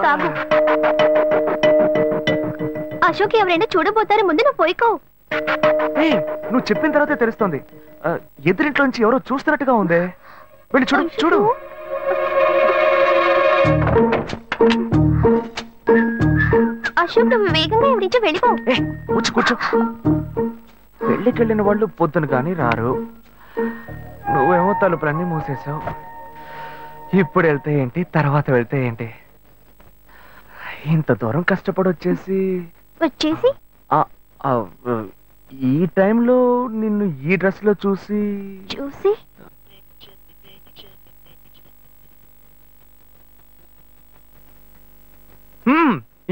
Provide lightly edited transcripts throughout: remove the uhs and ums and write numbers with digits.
కాగు. అశోక్ ఎవరైనా చూడబోతారు, ముందు నువ్వు పోయికో. నువ్వు చెప్పిన తర్వాతే తెలుస్తుంది. ఎదురింట్లోంచి ఎవరో చూస్తున్నట్టుగా ఉంది. వెళ్ళి చూడు చూడు. అశోక్ నువ్వు వేగంగా ఇవిడించి వెళ్ళిపో. కూర్చో కూర్చో. పెళ్ళికెళ్ళిన వాళ్ళు పొద్దున కానీ రారు. నువ్వేమో తలుపులన్నీ మూసేసావు. ఇప్పుడు వెళ్తే ఏంటి, తర్వాత వెళ్తే ఏంటి? ఇంత దూరం కష్టపడి వచ్చేసి ఈ టైంలో నిన్ను ఈ డ్రెస్ లో చూసి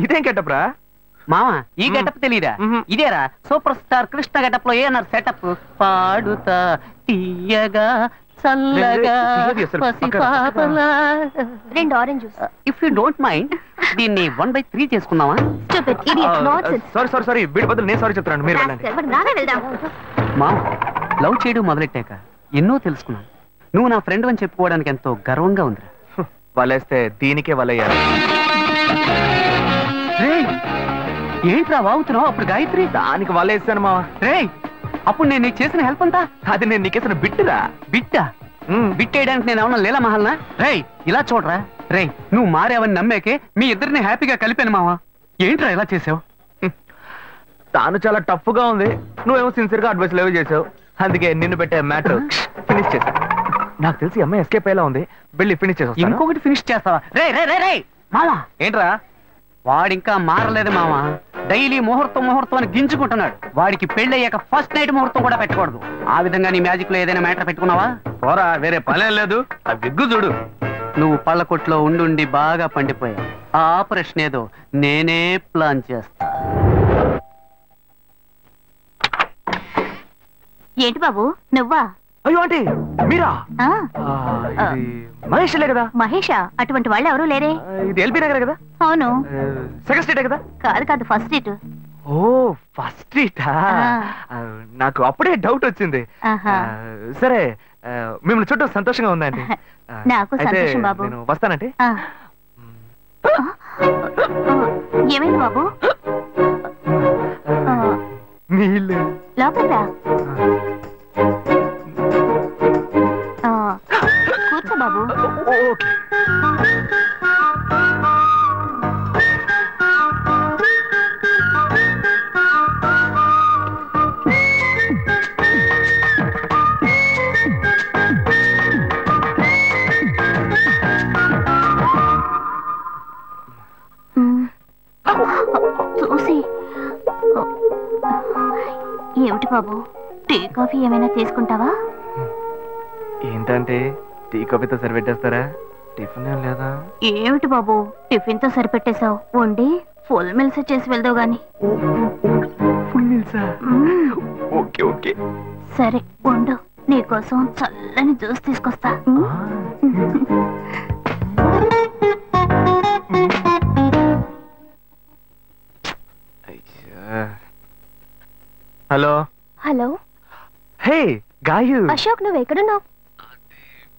ఇదేం గెటప్ రా మామా? ఈ గెటప్ తెలీదా? ఇదేరా సూపర్ స్టార్ కృష్ణ గెటప్ లో ఏమన్నారు సెటప్? పాడుతా తీయగా చల్లగా పసిపాపలా. 2 orange juice. If you don't mind దీన్ని 1/3 చేసుకుందామా? సారీ వీడి బదులు నేను సారీ చెప్తాను. మీరు వెళ్ళండి. మామ, లవ్ చేయడం మొదలెట్టాక ఎన్నో తెలుసుకున్నాను. నువ్వు నా ఫ్రెండ్ అని చెప్పుకోవడానికి ఎంతో గర్వంగా ఉందిరా. వలేస్తే దీనికే వలయ్యారు. ఏంట్రా వాగుతున్నావు? అప్పుడు గాయత్రి దానికి వలేసాను మా. రే, అప్పుడు నేను నీకు చేసిన హెల్ప్ అంతా అది నేను నీకేసిన బిట్టురా. బిట్టా? బిట్టేయడానికి నేను ఏమన్నా లీలా మహల్నా? రేయ్ ఇలా చూడరా. రేయ్, నువ్వు మారేవని నమ్మేకే మీ ఇద్దరిని హ్యాపీగా కలిపాను మావా. ఏంట్రా ఇలా చేసావు? తాను చాలా టఫ్ గా ఉంది, నువ్వేమో సిన్సియర్ గా అడ్వైస్ లేవు చేసావు. అందుకే నిన్ను పెట్టే మ్యాటర్ ఫినిష్ చేసా. నాకు తెలిసి అమ్మాయి ఎస్కేప్ అయ్యేలా ఉంది. వెళ్ళి ఫినిష్ చేసా. ఇంకొకటి ఫినిష్ చేస్తావా? రే రే రే రే మావా. ఏంట్రా? వాడింకా మారలేదు మావా. డైలీ ముహూర్తం ముహూర్తం అని గింజుకుంటున్నాడు. వాడికి పెళ్లి అయ్యాక ఫస్ట్ నైట్ ముహూర్తం కూడా పెట్టకూడదు. ఆ విధంగా నీ మ్యాజిక్ లో ఏదైనా మ్యాటర్ పెట్టుకున్నావా? పోరా, వేరే పనే లేదు. ఆ విగ్గు చూడు. నువ్వు పళ్ళ కొట్లో ఉండి బాగా పండిపోయావు. ఆ ఆపరేషన్ ఏదో నేనే ప్లాన్ చేస్తా. ఏంటి బాబు నువ్వా? అయ్యో ఆంటీ మీరా? మహేష్లే కదా? మహేషా? అటువంటి వాళ్ళు ఎవరూ లేరే. ఇది ఎల్బీ నగర్ కదా? అవును. సెకండ్ స్ట్రీట్ కదా? కాదు ఫస్ట్ స్ట్రీట్. ఓ ఫస్ట్ స్ట్రీటా? నాకు అప్పుడే డౌట్ వచ్చింది. సరే, మిమ్మల్ని చుట్టూ సంతోషంగా ఉందండి. నాకు సంతోషం బాబు. నేను వస్తానంటే. ఏమైంది బాబు? నీళ్ళు లోపల కూర్చో బాబు. చూసి ఏమిటి బాబు, టీ కాఫీ ఏమైనా తీసుకుంటావా? ఏంటంటే టీ కాఫీతో సరిపెట్టేస్తారా? టిఫిన్ ఏం లేదా? ఏమిటి బాబు టిఫిన్ తో సరిపెట్టేశావు? వండి ఫుల్ మిల్స్ చేసి వెళ్దావు గాని. ఫుల్ మిల్సా? ఓకే ఓకే సరే వండు, నీకోసం చల్లని జ్యూస్ తీసుకొస్తా. Hello hello. Hey Gayu. Ashok నువ్వు ఎక్కడున్నావు?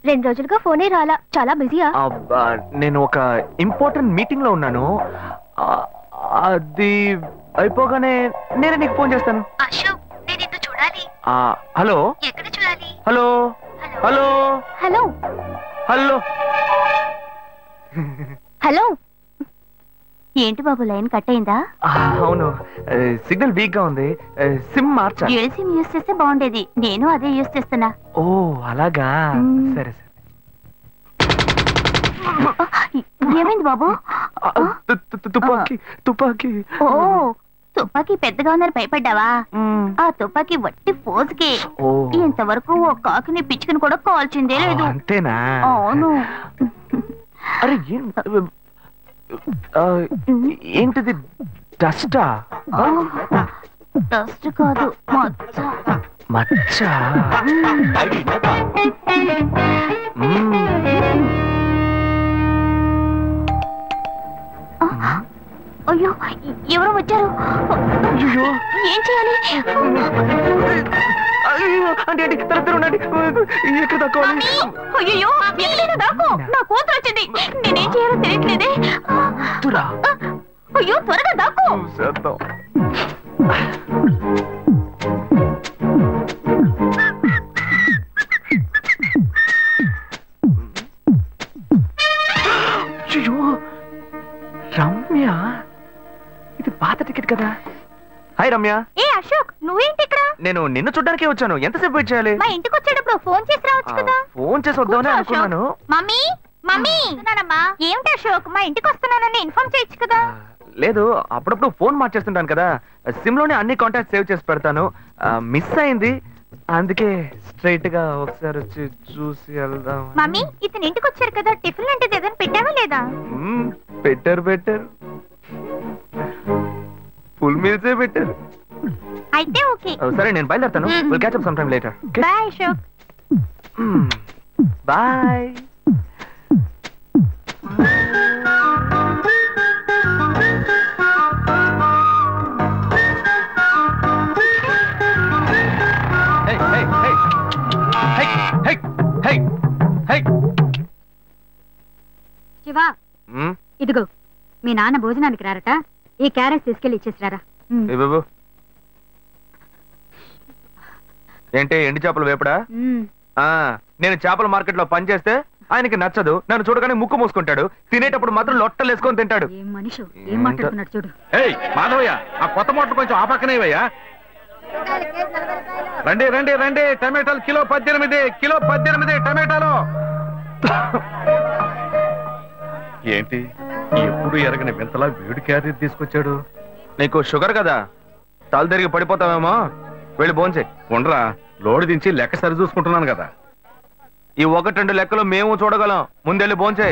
2 రోజులుగా ఫోనే రాలా, చాలా బిజీయా? నేను ఒక ఇంపార్టెంట్ మీటింగ్ లో ఉన్నాను. అది అయిపోగానే నేను నీకు ఫోన్ చేస్తాను. అశోక్ నేను నిన్ను చూడాలి. హలో. ఎక్కడ చూడాలి? Hello hello hello hello hello. ఏంటి బాబు లైన్ కట్ అయిందా? అవును, సిగ్నల్ వీక్ గా ఉంది. సిమ్ మార్చా. డ్యూయల్ సిమ్ యూస్ చేస్తే బాగుండేది. నేను అదే యూస్ చేస్తున్నా. ఓ అలాగా, సరే సరే. ఏమైంది బాబు? తుపాకీ తుపాకీ. ఓ తుపాకీ పెద్దగా ఉందని భయపడ్డావా? ఆ తుపాకీ వట్టి ఫోజుకే. ఇంతవరకు ఓ కాకిని పిచ్చుకుని కూడా కాల్చిందే లేదు. అంతేనా? అవును. అరే ఏంటిది? డస్టా? డస్ట్ కాదు, మచ్చ. మచ్చ? అయ్యో ఎవరో వచ్చారు. ఏం చేయాలి? అంటే ఎక్కడ దక్కోవాలి? అయ్యో ఎక్కడైనా దాకో, నా కూతురు వచ్చింది. నేనేం చేయాలో తెలియట్లేదే. అయ్యో త్వరగా దాక్కు. రమ్య, ఇది పాత టికెట్ కదా. హాయ్ రమ్య. ఏ అశోక్, నువ్వేంటి ఇక్కడ? నేను నిన్ను చూడ్డానికే వచ్చాను. ఎంతసేపు వెయిట్ చేయాలి? మా ఇంటికి వచ్చేటప్పుడు ఫోన్ చేసి రావచ్చు కదా. ఫోన్ చేసి వద్దామని అనుకున్నాను. మమ్మీ మమ్మీ ఏమిటి అశోక్, మా ఇంటికి వస్తున్నానని ఇన్ఫార్మ్ చేయొచ్చు కదా. లేదు, అప్పుడప్పుడు ఫోన్ మార్చేస్తుంటాను కదా, సిమ్ లోనే అన్ని కాంటాక్ట్ సేవ్ చేసి పెడతాను. మిస్ అయింది, అందుకే స్ట్రైట్ గా ఒకసారి వచ్చి చూసి వెళ్దాం. మమ్మీ ఇతను ఇంటికి వచ్చారు కదా, టిఫిన్ లాంటిది ఏదైనా పెట్టావా లేదా? బెటర్ ఫుల్ మీల్సే బెటర్. అయితే ఓకే. సరే నేను బయలుదేరుతాను. Will catch up some time later. Bye Ashok. Bye. Shiva, ఇదిగో మీ నాన్న భోజనానికి రారట, ఈ క్యారెట్ తీసుకెళ్లి ఇచ్చేసిరారా. ఏంటి ఎండి చేపలు వేపడా? నేను చేపల మార్కెట్ లో పనిచేస్తే ఆయనకి నచ్చదు, నన్ను చూడగానే ముక్కు మూసుకుంటాడు, తినేటప్పుడు మాత్రం లొట్టలు వేసుకొని తింటాడు. ఏం మనిషి, ఏం మాట్లాడుతున్నాడు చూడు. మాధవయ్య, ఆ కొత్త మోటార్ కొంచెం ఆ పక్కనేవయ్యా. రండి రండి రండి, టమాటాలు కిలో 18 టమాటాలు. ఏంటి ఎప్పుడు ఎరగని వింతలా వేడి క్యారెట్ తీసుకొచ్చాడు? నీకు షుగర్ కదా, తల తిరిగి పడిపోతావేమో, వెళ్ళి భోంచే. ఉండరా, లోడు దించి లెక్క సరి చూసుకుంటున్నాను కదా. ఈ 1-2 లెక్కలు మేము చూడగలం, ముందెళ్ళి భోంచే.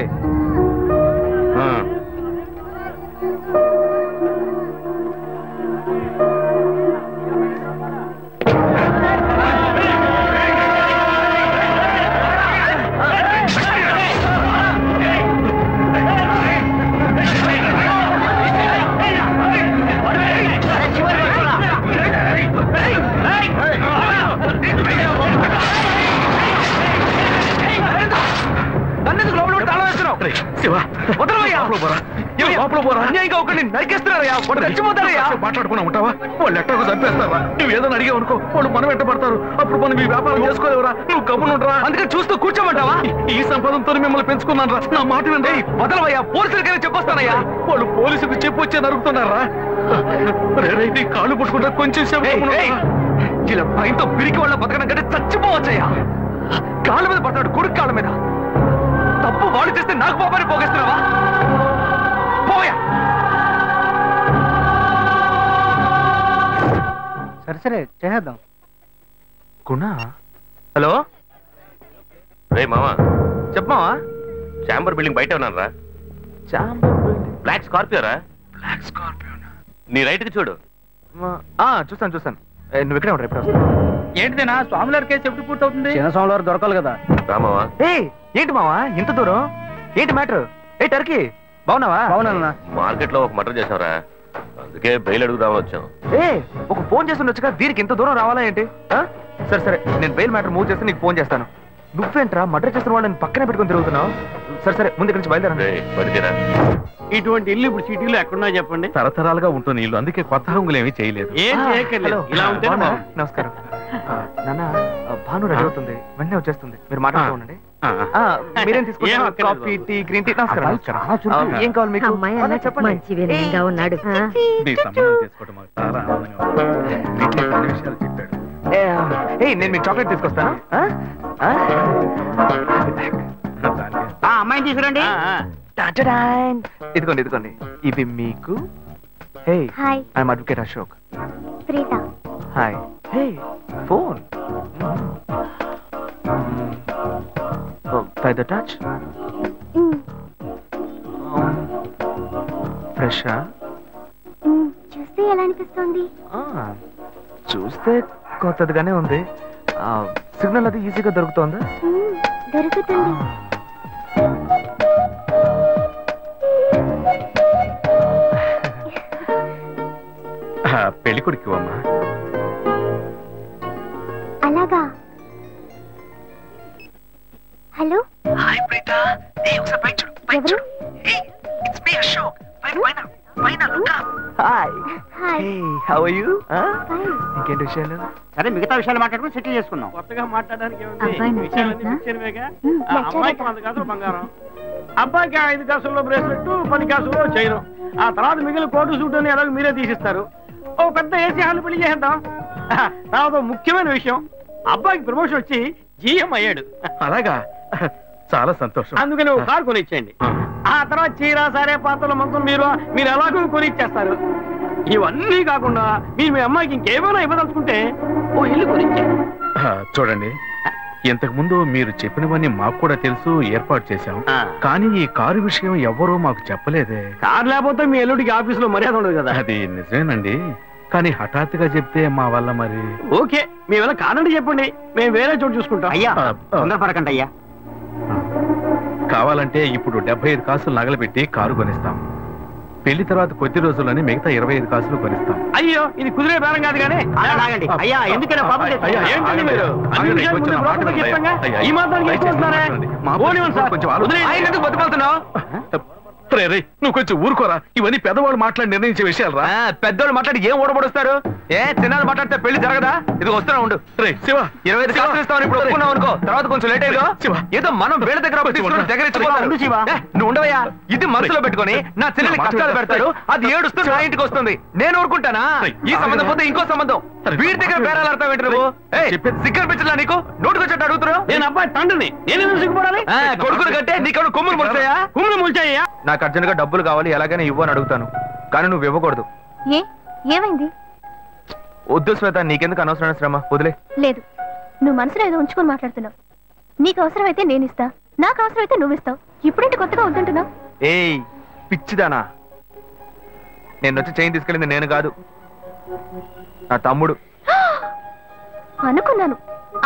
మాట్లాడుకున్నా ఉంటావా? వాళ్ళు ఎట్టకు చంపేస్తారా? నువ్వు ఏదైనా అడిగావు అనుకో, వాళ్ళు మనం వెంటబడతారు. అప్పుడు మనం ఈ వ్యాపారం చేసుకోలేవురా. నువ్వు గమ్మునుంటరా, అందుకే చూస్తూ కూర్చోమంటావా? ఈ సంపదంతో మిమ్మల్ని పెంచుకున్నాను రా, నా మాట వినండి. వదలవయ్యా, పోలీసులకైనా చెప్పొస్తానయ్యా. వాళ్ళు పోలీసులకు చెప్పొచ్చే నరుగుతున్నారా? కాళ్ళు పుట్టుకుంటా, కొంచెం ఇలా భయంతో పిరికి వాళ్ళ బతకడం కంటే చచ్చిపోవచ్చయ్యా. కాళ్ళ మీద పడతాడు, కొడుకు కాళ్ళ మీద. తప్పు వాళ్ళు చేస్తే నాకు పాపాన్ని పోగేస్తున్నావా? పోయా. సరే చేద్దాం. గుణ, హలో. రే మామా, చెప్పమావా. చాంబర్ బిల్డింగ్ బయట ఉన్నాను రా. Chamber building? బ్లాక్ స్కార్పియో రా. Black Scorpio? నీ రైట్ కి చూడు. చూస్తాను. నువ్వు ఇక్కడే ఉంటా, ఇప్పుడు వస్తా. ఏంటిదేనా స్వామివారి కేసు ఎప్పుడు పూర్తవుతుంది? చిన్న స్వామివారు దొరకాలి కదా. రామావా. ఏంటి మావా ఇంత దూరం? ఏంటి మ్యాటర్? టర్కీ బాగున్నావా? బాగున్నా. మార్కెట్ లో ఒక మర్డర్ చేసావురా, అందుకే బెయిల్ అడుగుదామని వచ్చాం. ఒక ఫోన్ చేసి ఉండొచ్చుగా, దీనికి ఇంత దూరం రావాలా ఏంటి? సరే నేను బెయిల్ మ్యాటర్ మూవ్ చేస్తే నీకు ఫోన్ చేస్తాను. నువ్వేంట్రా మర్డర్ చేసిన వాళ్ళని పక్కనే పెట్టుకుని తిరుగుతున్నావు? సరే ముందు ఇక్కడి నుంచి బయలుదేరా. ఇటువంటి ఇల్లు ఇప్పుడు సిటీలో ఎక్కడున్నా చెప్పండి. తరతరాలుగా ఉంటుంది ఇల్లు, అందుకే కొత్త హంగులు ఏమీ చేయలేదు. ఏం చేయక్కర్లేదు, ఇలా ఉంటే. నమస్కారం నాన్న. భాను రెడీ అవుతుంది, వెంటనే వచ్చేస్తుంది, మీరు మాట్లాడుతూ ఉండండి. మీరేం తీసుకుంటారు? Coffee, tea, green tea? నమస్కారం. ఏం కావాలి మీకు? చెప్పండి. మంచి వినయంగా ఉన్నాడు. మీ సంబంధం చేసుకోవడం మాకు చాలా ఆనందంగా ఉంది. అన్ని విషయాలు చెప్పాడు. నేను మీకు చాక్లెట్ తీసుకొస్తాను. అమ్మాయిని తీసుకురండి. ఇదిగోండి ఇవి మీకు. I'm advocate Ashok. Preetha. Hi. Phone by the touch. Fresh. చూస్తే ఎలా అనిపిస్తుంది? చూస్తే కొత్తదిగానే ఉంది. సిగ్నల్ అది ఈజీగా దొరుకుతుందా? దొరుకుతుంది. పెళ్లి కొడుకు అమ్మా. అలాగా. హలో. హాయ్ ప్రీత. ఒకసారి బయట చూడు. ఎవరు? హాయ్ హౌ ఆర్ యు ఇంకేంటి విషయాలు సరే మిగతా విషయాలు మాట్లాడుకుని సెటిల్ చేసుకుందాం. కొత్తగా మాట్లాడడానికి అబ్బాయి నచ్చాడా? అమ్మాయికి 100 కాసులు బంగారం, అబ్బాయికి 5 కాసుల్లో బ్రేస్లెట్, 10 కాసుల్లో చైన్, ఆ తర్వాత మిగిలిన కోటు సూట్ అని ఎలాగో మీరే తీసిస్తారు. ఓ పెద్ద ఏసీ హాల్ పెళ్లి చేద్దాం. తర్వాత ముఖ్యమైన విషయం, అబ్బాయికి ప్రమోషన్ వచ్చి జీఎం అయ్యాడు. అలాగా, చాలా సంతోషం. అందుకని ఒక కారు కొనిచ్చేయండి. ఆ తర్వాత చీర సారే పాత్రల మొత్తం మీరు ఎలాగో కొనిచ్చేస్తారు. ఇవన్నీ కాకుండా మీరు మీ అమ్మాయికి ఇంకేమైనా ఇవ్వదలుచుకుంటే ఓ ఇల్లు కొనిచ్చేయండి. చూడండి, ఇంతకు ముందు మీరు చెప్పినవన్నీ మాకు కూడా తెలుసు, ఏర్పాటు చేశాం. కానీ ఈ కారు విషయం ఎవ్వరూ మాకు చెప్పలేదే. కారు లేకపోతే మీ ఎల్లుడికి ఆఫీసులో మర్యాద ఉండదు కదా. అది నిజమేనండి, కానీ హఠాత్తుగా చెప్తే మా వల్ల మరి. ఓకే, మీ వల్ల కాదండి చెప్పండి, మేము వేరే చోటు చూసుకుంటాం. అయ్యా తొందరపడకండి అయ్యా. కావాలంటే ఇప్పుడు 75 కాసులు నగలబెట్టి కారు కొనిస్తాం. పెళ్లి తర్వాత కొద్ది రోజుల్లోనే మిగతా 25 కాసులు కొనిస్తాం. అయ్యో, ఇది కుదిరే బేరం కాదు కానీ. ఆగండి అయ్యా, ఎందుకైనా పాపం చేస్తున్నారు? ఏంటండి మీరు? అన్ని విషయాలు ముందు బ్రోకర్తో చెప్తాంగా. ఈ మాత్రానికి ఎక్కువ వస్తున్నారే? పోనివ్వండి సార్. ఆయన ఎందుకు బతుకుతున్నావు? నువ్వు కొంచెం ఊరుకోరా, ఇవన్నీ పెద్దవాళ్ళు మాట్లాడి నిర్ణయించే విషయాలు రా. పెద్దోళ్ళు మాట్లాడి ఏం ఓడబడుస్తారు? చిన్నాళ్ళు మాట్లాడితే పెళ్లి జరగదా? ఇది వస్తున్నా ఉండు. శివ 25 కాసులు ఇస్తామని ఇప్పుడు ఒప్పుకున్నావు అనుకో, తర్వాత కొంచెం లేట్ అయ్యో ఏదో మనం వేళ దగ్గర నువ్వు ఉండవయ్యా. ఇది మనసులో పెట్టుకొని నా చెల్లెలు కష్టాలు పెడతారు, అది ఏడుస్తూ నా ఇంటికి వస్తుంది. నేను ఊరుకుంటానా? ఈ సంబంధం పోతే ఇంకో సంబంధం. వీడి దగ్గర బేరాలు ఆడతావు ఏంటి నువ్వు? సిగ్గర్ పిచ్చలా నీకు? నోటుకొచ్చేట్టు అడుగుతున్నావు. నేను అబ్బాయి తండ్రిని, నేను సిగ్గుపడాలి? కొడుకులు కంటే నీకు కొమ్ములు ముడిచాయా? కుమ్ములు ముల్చాయ్యా? నాకు అర్జెంట్ గా డబ్బులు కావాలి, ఎలాగైనా ఇవ్వు అని అడుగుతాను, కానీ నువ్వు ఇవ్వకూడదు. ఏమైంది? వద్దు శ్వేత, నీకెందుకు అనవసరమైన శ్రమ, వదిలే. లేదు, నువ్వు మనసులో ఏదో ఉంచుకొని మాట్లాడుతున్నావు. నీకు అవసరమైతే నేను ఇస్తా, నాకు అవసరమైతే నువ్వు ఇస్తావు. ఇప్పుడేంటి కొత్తగా వద్దంటున్నావు? ఏయ్ పిచ్చిదానా, నేను వచ్చి చైన్ తీసుకెళ్ళింది నేను కాదు, నా తమ్ముడు.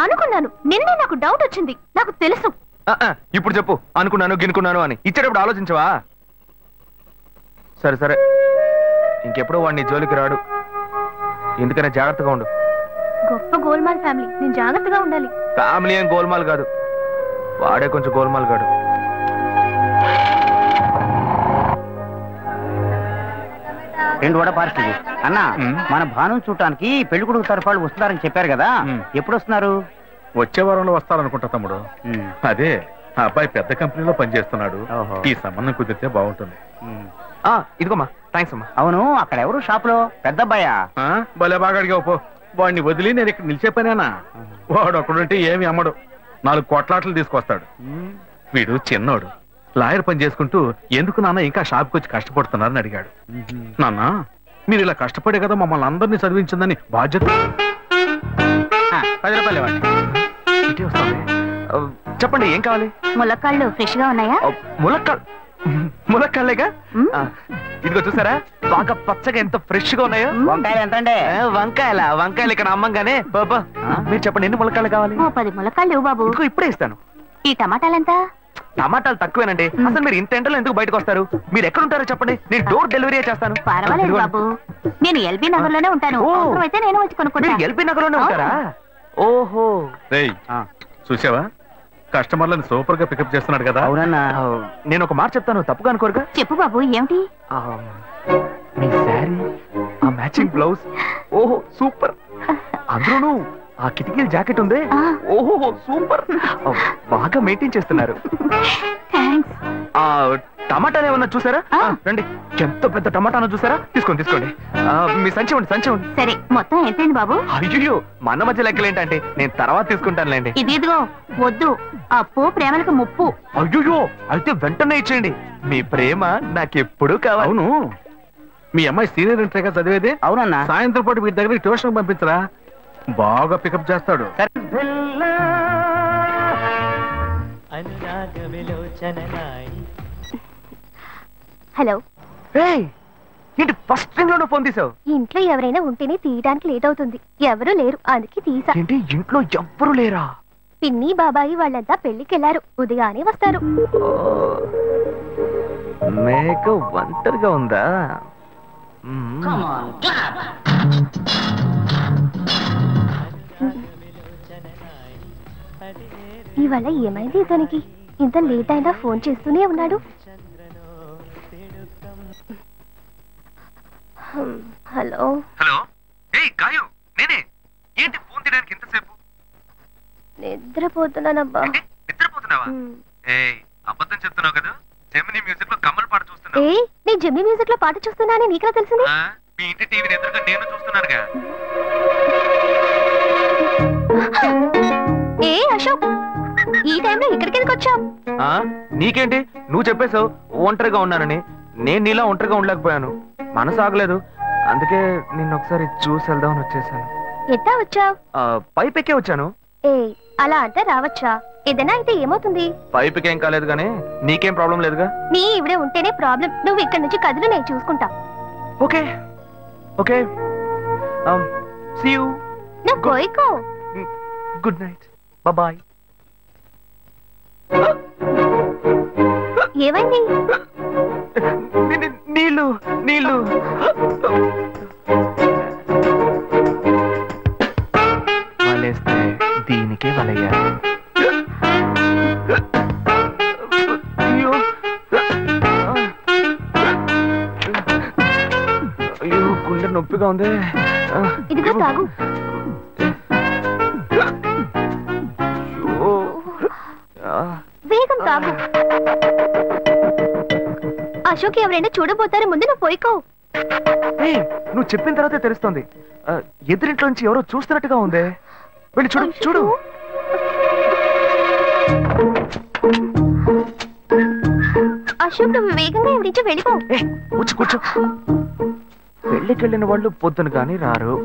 అనుకున్నాను నిన్నే నాకు డౌట్ వచ్చింది, నాకు తెలుసు. ఇప్పుడు చెప్పు, అనుకున్నాను గినుకున్నాను అని. ఇచ్చేటప్పుడు ఆలోచించవా? సరే సరే, ఇంకెప్పుడు వాడిని జోలికి రాడు, ఎందుకనే జాగ్రత్తగా ఉండు. గొప్ప గోల్మాల్ ఫ్యామిలీ, నేను జాగ్రత్తగా ఉండాలి. ఫ్యామిలీ ఏం గోల్మాల్ కాదు, వాడే కొంచెం గోల్మాల్ కాడు. రెండు వడ పార్సల్ అన్న. మన భాను చూడటానికి పెళ్లి కొడుకు తరఫు వాళ్ళు వస్తున్నారని చెప్పారు కదా, ఎప్పుడు వస్తున్నారు? వచ్చే వారంలో వస్తారనుకుంటా తమ్ముడు. అదే, ఆ అబ్బాయి పెద్ద కంపెనీలో పనిచేస్తున్నాడు. ఈ సంబంధం కుదిరితే బాగుంటుంది. ఇదిగోమ్మా, థ్యాంక్స్ అమ్మా. అవును, అక్కడ ఎవరు షాప్ లో? పెద్ద అబ్బాయా? భలే బాగా అడిగావు పో. వాడిని వదిలి నేను ఇక్కడ నిలిచే పనేనా? వాడు అక్కడుంటే ఏమి అమ్మడు, 4 కోట్లాట్లు తీసుకొస్తాడు. వీడు చిన్నోడు, లాయర్ పని చేసుకుంటూ ఎందుకు నాన్న ఇంకా షాప్కి వచ్చి కష్టపడుతున్నారని అడిగాడు. నాన్న, మీరు ఇలా కష్టపడే కదా మమ్మల్ని అందరినీ చదివించిందని బాధ్యత. 10 రూపాయలు ఇవ్వండి. చెప్పండి, ఏం కావాలి? ములక్కాళ్ళు ఫ్రెష్ గా ఉన్నాయా? ములక్కాళ్ళేగా. ఇదిగో చూసారా, బాగా పచ్చగా ఎంత ఫ్రెష్ గా ఉన్నాయో. వంకాయలు ఎంత అండి? వంకాయలు ఇక్కడ అమ్మంగానే. బాబా, మీరు చెప్పండి, ఎన్ని ములక్కాళ్ళు కావాలి? 10 ములక్కాళ్ళు బాబు. ఇంకో ఇప్పుడే ఇస్తాను. ఈ టమాటాలు ఎంత? టమాటాలు తక్కువేనండి. అసలు మీరు ఇంత ఎండలో ఎందుకు బయటకు వస్తారు? మీరు ఎక్కడ ఉంటారో చెప్పండి, నేను డోర్ డెలివరీ చేస్తాను. పర్వాలేదు బాబు, నేను ఎల్బీ నగర్ లోనే ఉంటాను. అయితే నేను వచ్చి కొనుక్కుంటా. ఎల్బీ నగర్ లోనే ఉంటారా? ఓహో. చూసావా, కస్టమర్లను సూపర్ గా పికప్ చేస్తున్నాడు కదా. అవునన్నా, నేను ఒక మాట చెప్తాను, తప్పుగా అనుకోరుగా? చెప్పు బాబు, ఏమిటి? మీ శారీ, ఆ మ్యాచింగ్ బ్లౌజ్, ఓహో సూపర్. అందులోనూ ఆ కిటికీల జాకెట్ ఉంది, ఓహో సూపర్. బాగా మెయింటైన్ చేస్తున్నారు. టమాటాలు ఏమన్నా చూసారా? రండి, ఎంత పెద్ద టమాటాను చూసారా? తీసుకోండి తీసుకోండి. మీ సంచి ఉండి సంచి ఉండి. సరే, మొత్తం ఎంతైంది బాబు? అయ్యో, మన మధ్య లెక్కలు ఏంటంటే నేను తర్వాత తీసుకుంటానులేండి. ఇదిగో వద్దు, అప్పు ప్రేమలకు ముప్పు. అయ్యో, అయితే వెంటనే ఇచ్చేయండి. మీ ప్రేమ నాకెప్పుడు కావాలి. అవును, మీ అమ్మాయి సీనియర్ ఇంటర్గా చదివేది? అవునన్నా. సాయంత్రం పాటు వీటి దగ్గర ట్యూషన్ పంపించరా, బాగా పికప్ చేస్తాడు. హలో. ఏంటి ఫస్ట్ రింగ్ లోనే ఫోన్ తీసావు? ఇంట్లో ఎవరైనా ఉంటేనే తీయడానికి లేట్ అవుతుంది, ఎవరు లేరు, అందుకే తీసా. ఏంటి, ఇంట్లో ఎవ్వరు లేరా? పిన్ని బాబాయి వాళ్ళంతా పెళ్లికెళ్లారు, ఉదయానే వస్తారు. మేక ఒంటరిగా ఉందా? ఇవాళ ఏమైంది ఇతనికి? ఇంత లేట్ అయినా ఫోన్ చేస్తూనే ఉన్నాడు. హలో హలో ఏయ్ గాయు నేనే ఏంటి ఫోన్ తీయడానికి ఎంతసేపు నిద్రపోతున్నానబ్బా ఏంటి నిద్రపోతున్నావా ఏయ్ అబద్ధం చెప్తున్నావు కదా జెమిని మ్యూజిక్ లో కమల్ పాట చూస్తున్నావు ఏ నీ జెమిని మ్యూజిక్ లో పాట చూస్తున్నానని నీకెలా తెలిసింది మీ ఇంటి టీవీని ఎదురుగా నేను చూస్తున్నానుగా ఏ అశోక్ ఈ టైంలో ఇక్కడికి ఎందుకు వచ్చావు నీకేంటి నువ్వు చెప్పేశావు ఒంటరిగా ఉన్నానని నేను నీలా ఒంటరిగా ఉండలేకపోయాను మనసు ఆగలేదు అందుకే నిన్న ఒకసారి చూసి వెళ్దామని వచ్చేసాను ఎట్టా వచ్చావు పైపెక్కే వచ్చాను ఏ అలా అంటే రావచ్చా ఏదైనా అయితే ఏమవుతుంది పైపెక్కేం కాలేదు గానీ నీకేం ప్రాబ్లం లేదుగా నీ ఇవిడే ఉంటేనే ప్రాబ్లం నువ్వు ఇక్కడ నుంచి కదులు నేను చూసుకుంటా ఓకే ఓకే సీ యూ నువ్వు కోయికో గుడ్ నైట్ బాయ్ ఏమైంది నీళ్ళు నీళ్ళు వలేస్తే దీనికే వలయ్యా అయ్యో అయ్యో గుండె నొప్పిగా ఉంది ఇదిగో తాగు వేగం తాగు అశోక్ ఎవరైనా చూడబోతారు ముందు నువ్వు పోయికో నువ్వు చెప్పిన తర్వాతే తెలుస్తుంది ఎదురింట్లో నుంచి ఎవరో చూస్తున్నట్టుగా ఉంది వెళ్ళి చూడు చూడు అశోక్ నువ్వు వేగంగా ఎవరి నుంచి వెళ్ళిపో కూర్చో కూర్చో పెళ్ళికి వెళ్ళిన వాళ్ళు పొద్దున కానీ రారు